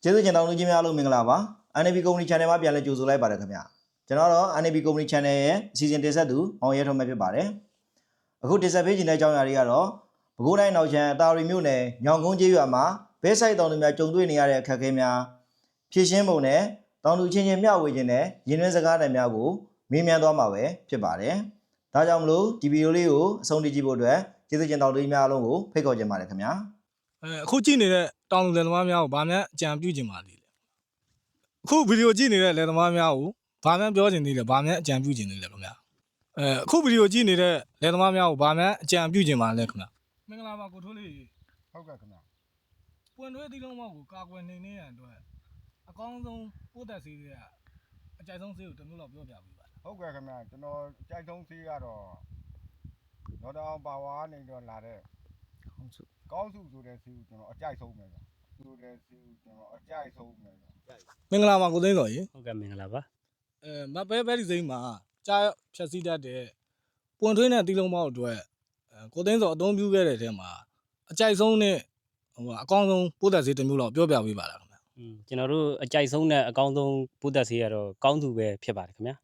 ကျေးဇူးတင်တောင်းလို့ချင်းများလို့မင်္ဂလာပါ NAB Company Channel မှာပြန်လည်ကြိုဆိုလိုက်ပါတယ်ခင်ဗျာကျွန်တော်တော့ NAB Company Channel ရဲ့အစီအစဉ်တင်ဆက်သူအောင်ရဲထုံးပဲဖြစ်ပါတယ်အခုတင်ဆက်ပေးခြင်းတဲ့အကြောင်းအရာတွေကတော့ပဲခူးတိုင်းနောက်ချမ်းအသာရီမြို့နယ်ညောင်ကုန်းကျေးရွာမှာဘဲဆိုင်တောင်သူများကြုံတွေ့နေရတဲ့အခက်အခဲများဖြည့်ရှင်းပုံနဲ့တောင်သူချင်းချင်းမျှဝေခြင်းနဲ့ရင်းနှီးစကားတွေများကိုမေးမြန်းသွားမှာပဲဖြစ်ပါတယ်ဒါကြောင့်မလို့ဒီဗီဒီယိုလေးကိုအဆုံးထိကြည့်ဖို့အတွက်ကျေးဇူးတင်တောင်းသူများအားလုံးကိုဖိတ်ခေါ်ချင်ပါတယ်ခင်ဗျာအခုကြည့်နေတဲ့တောင်သူလယ်သမားများကိုဗာများအကြံပြုခြင်းပါလေအခုဗီဒီယိုကြည့်နေတဲ့လယ်သမားများကိုဗာများပြောခြင်းသေးတယ်ဗာများအကြံပြုခြင်းသေးတယ်ခင်ဗျာအခုဗီဒီယိုကြည့်နေတဲ့လယ်သမားများကိုဗာများအကြံပြုခြင်းပါလေခင်ဗျာမင်္ဂလာပါကိုထိုးလေးဟုတ်ကဲ့ခင်ဗျာပွင့်ထွေးသီးလုံးမောက်ကိုကာကွယ်နေနေရန်အတွက်အကောင်းဆုံးပိုးသက်ဆေးတွေကအကြိုက်ဆုံးဆေးကိုတစ်မျိုးလောက်ပြောပြပေးပါဟုတ်ကဲ့ခင်ဗျာကျွန်တော်ကြိုက်ဆုံးဆေးကတော့ဒေါက်တာအောင်ပါဝါနေတော့လာတဲ့ကောင်းစုဆိုတဲ့ဆေးကိုကျွန်တော်အကြိုက်ဆုံးပဲဗျာဆိုတဲ့ဆေးကိုကျွန်တော်အကြိုက်ဆုံးပဲဗျာမင်္ဂလာပါကိုသိန်းတော်ရေဟုတ်ကဲ့မင်္ဂလာပါမပဲဒီစိမ်းမှာကြားဖြတ်စည်းတတ်တဲ့ပွင့်ထွေးနဲ့သီးလုံးမောက်အတွက်ကိုသိန်းစောအသုံးပြုခဲ့တဲ့ထဲမှာအကြိုက်ဆုံးနဲ့အကောင်းဆုံးပိုးသက်ဆေးတစ်မျိုးလောက်ပြောပြပေးပါလားခင်ဗျာကျွန်တော်တို့အကြိုက်ဆုံးနဲ့အကောင်းဆုံးပိုးသက်ဆေးကတော့ကောင်းသူပဲဖြစ်ပါတယ်ခင်ဗျာ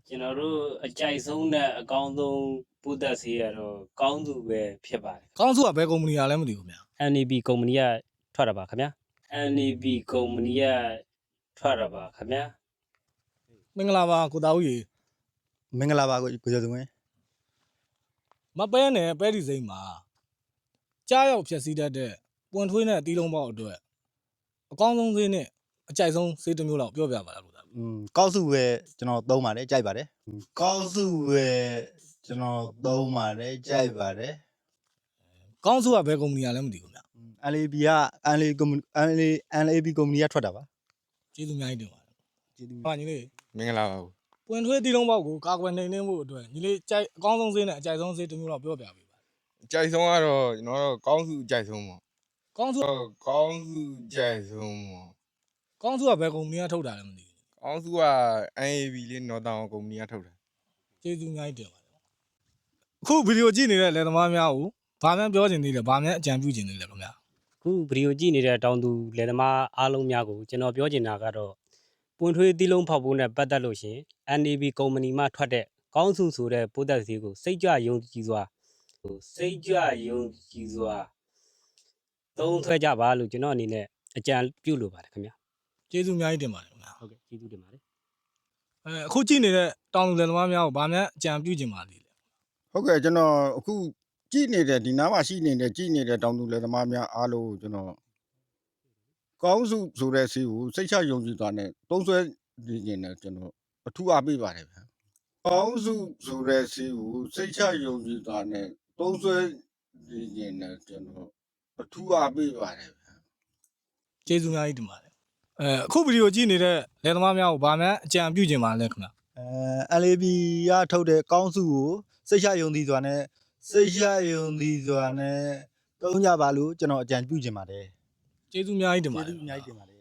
ကျွန်တော်တို့အကြိုက်ဆုံးနဲ့အကောင်းဆုံးပိုးသက်ဆေးကတော့ကောင်းသူပဲဖြစ်ပါတယ်ကောင်းစုကဘယ်ကုမ္ပဏီကလဲမသိဘူးခင်ဗျာ NAB ကုမ္ပဏီကထွက်တာပါခင်ဗျာ NAB ကုမ္ပဏီကထွက်တာပါခင်ဗျာမင်္ဂလာပါကိုသားဦးရေမင်္ဂလာပါကိုကျော်သူဝင်းမပဲနဲ့ပဲဒီစိမ်းမှာကြားရောက်ဖြတ်စည်းတတ်တဲ့ပွင့်ထွေးနဲ့သီးလုံးပေါက်အတွက်အကောင်းဆုံးဆေးနဲ့အကြိုက်ဆုံးဆေးတစ်မျိုးလောက်ပြောပြပါလားလို့သားကောက်စုပဲကျွန်တော်သုံးပါတယ်ကြိုက်ပါတယ်ကောက်စုပဲကျွန်တော်သုံးပါတယ်ကြိုက်ပါတယ်ကောင်းစုကဘယ်ကုမ္ပဏီကလဲမသိဘူးဗျာ NAB က NAB ကုမ္ပဏီကထွက်တာပါကျေးဇူးအများကြီးတင်ပါတယ်ကျေးဇူးပါညီလေးမင်္ဂလာပါပွင့်ထွေးသီးလုံးပေါက်ကိုကာကွယ်နိုင်နေမှုအတွက်ညီလေးကြိုက်အကောင်းဆုံးဆေးနဲ့အကြိုက်ဆုံးဆေးတစ်မျိုးလောက်ပြောပြပေးပါအကြိုက်ဆုံးကတော့ကျွန်တော်တို့ကောင်းစုအကြိုက်ဆုံးပေါ့ကောင်းစုကောင်းစုအကြိုက်ဆုံးပေါ့ကောင်းစုကဘယ်ကုမ္ပဏီကထုတ်တာလဲမသိဘူးကောင်းစုက NAB လေးနော်တောင်ကုမ္ပဏီကထုတ်တာကျေးဇူးအများကြီးတင်ပါတယ်အခုဗီဒီယိုကြည့်နေတဲ့လယ်သမားများကိုဗာများပြောခြင်းသေးတယ်ဗာများအကြံပြုခြင်းသေးတယ်ခင်ဗျာအခုဗီဒီယိုကြည့်နေတဲ့တောင်သူလယ်သမားအားလုံးများကိုကျွန်တော်ပြောချင်တာကတော့ပွင့်ထွေးသီးလုံးဖောက်ဖို့နဲ့ပတ်သက်လို့ရှင် NAB ကုမ္ပဏီမှထွက်တဲ့ကောင်းစုဆိုတဲ့ပိုးသက်ဆေးကိုစိတ်ကြယုံကြည်စွာသုံးဆွဲကြပါလို့ကျွန်တော်အနေနဲ့အကြံပြုလိုပါတယ်ခင်ဗျာကျေးဇူးအများကြီးတင်ပါတယ်ခင်ဗျာဟုတ်ကဲ့ကျေးဇူးတင်ပါတယ်အခုကြည့်နေတဲ့တောင်သူလယ်သမားများကိုဗာများအကြံပြုခြင်းပါလေဟုတ်ကဲ့ကျွန်တော်အခုကြည့်နေတဲ့ဒီနားမှာရှိနေတဲ့ကြည့်နေတဲ့တောင်သူလယ်သမားများအားလုံးကိုကျွန်တော်ကောင်းစုဆိုတဲ့ဆေးကိုစိတ်ချယုံကြည်သွားနဲ့သုံးဆွဲနေခြင်းနဲ့ကျွန်တော်အထူးအားပေးပါတယ်ဗျာကောင်းစုဆိုတဲ့ဆေးကိုစိတ်ချယုံကြည်သွားနဲ့သုံးဆွဲနေခြင်းနဲ့ကျွန်တော်အထူးအားပေးပါတယ်ဗျာကျေးဇူးအများကြီးတင်ပါတယ်အခုဗီဒီယိုကြည့်နေတဲ့လယ်သမားများကိုဗာများအကြံပြုခြင်းပါလဲခင်ဗျာLAB ကထုတ်တဲ့ကောင်းစုကိုစိတ်ချယုံကြည်စွာနဲ့သုံးကြပါလို့ကျွန်တော်အကြံပြုခြင်းပါတယ်ကျေးဇူးအများကြီးတင်ပါတယ်ကျေးဇူးအများကြီးတင်ပါတယ်